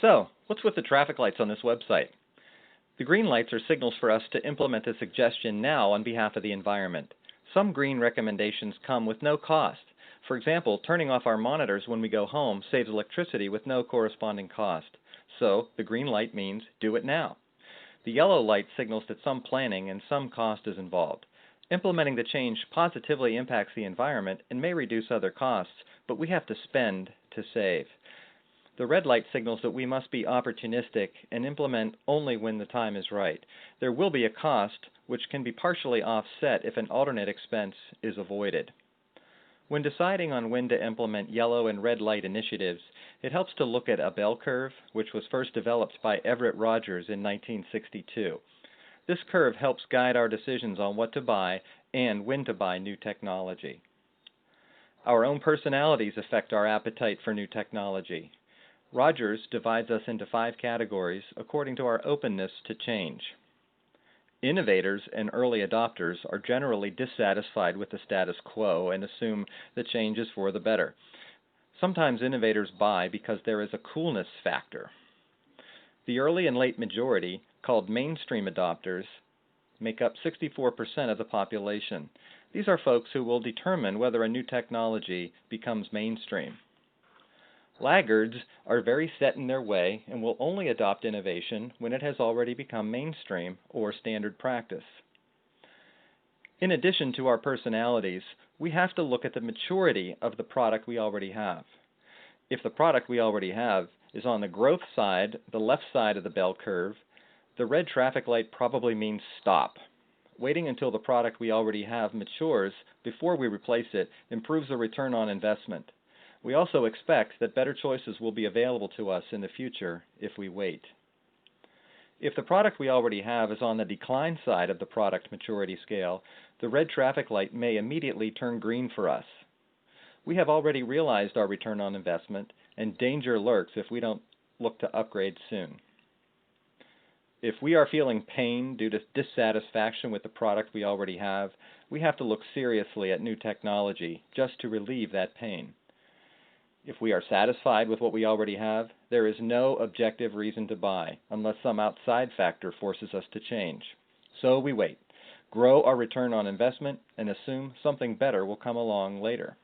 So, what's with the traffic lights on this website? The green lights are signals for us to implement a suggestion now on behalf of the environment. Some green recommendations come with no cost. For example, turning off our monitors when we go home saves electricity with no corresponding cost. So, the green light means do it now. The yellow light signals that some planning and some cost is involved. Implementing the change positively impacts the environment and may reduce other costs, but we have to spend to save. The red light signals that we must be opportunistic and implement only when the time is right. There will be a cost, which can be partially offset if an alternate expense is avoided. When deciding on when to implement yellow and red light initiatives, it helps to look at a bell curve, which was first developed by Everett Rogers in 1962. This curve helps guide our decisions on what to buy and when to buy new technology. Our own personalities affect our appetite for new technology. Rogers divides us into 5 categories according to our openness to change. Innovators and early adopters are generally dissatisfied with the status quo and assume the change is for the better. Sometimes innovators buy because there is a coolness factor. The early and late majority, called mainstream adopters, make up 64% of the population. These are folks who will determine whether a new technology becomes mainstream. Laggards are very set in their way and will only adopt innovation when it has already become mainstream or standard practice. In addition to our personalities, we have to look at the maturity of the product we already have. If the product we already have is on the growth side, the left side of the bell curve, the red traffic light probably means stop. Waiting until the product we already have matures before we replace it improves the return on investment. We also expect that better choices will be available to us in the future if we wait. If the product we already have is on the decline side of the product maturity scale, the red traffic light may immediately turn green for us. We have already realized our return on investment, and danger lurks if we don't look to upgrade soon. If we are feeling pain due to dissatisfaction with the product we already have, we have to look seriously at new technology just to relieve that pain. If we are satisfied with what we already have, there is no objective reason to buy, unless some outside factor forces us to change. So we wait, grow our return on investment, and assume something better will come along later.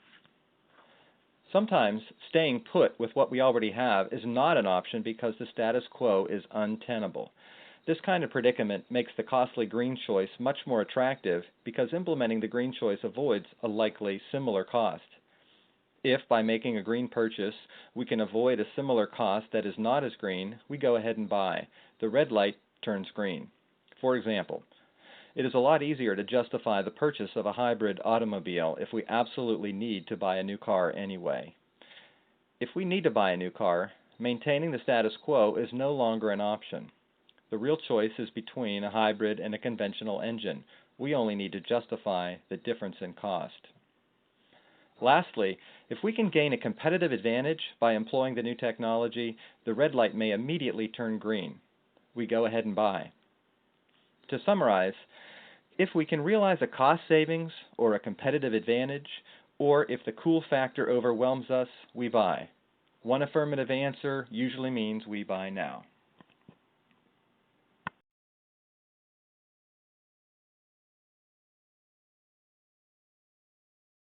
Sometimes staying put with what we already have is not an option because the status quo is untenable. This kind of predicament makes the costly green choice much more attractive because implementing the green choice avoids a likely similar cost. If, by making a green purchase, we can avoid a similar cost that is not as green, we go ahead and buy. The red light turns green. For example, it is a lot easier to justify the purchase of a hybrid automobile if we absolutely need to buy a new car anyway. If we need to buy a new car, maintaining the status quo is no longer an option. The real choice is between a hybrid and a conventional engine. We only need to justify the difference in cost. Lastly, if we can gain a competitive advantage by employing the new technology, the red light may immediately turn green. We go ahead and buy. To summarize, if we can realize a cost savings or a competitive advantage, or if the cool factor overwhelms us, we buy. One affirmative answer usually means we buy now.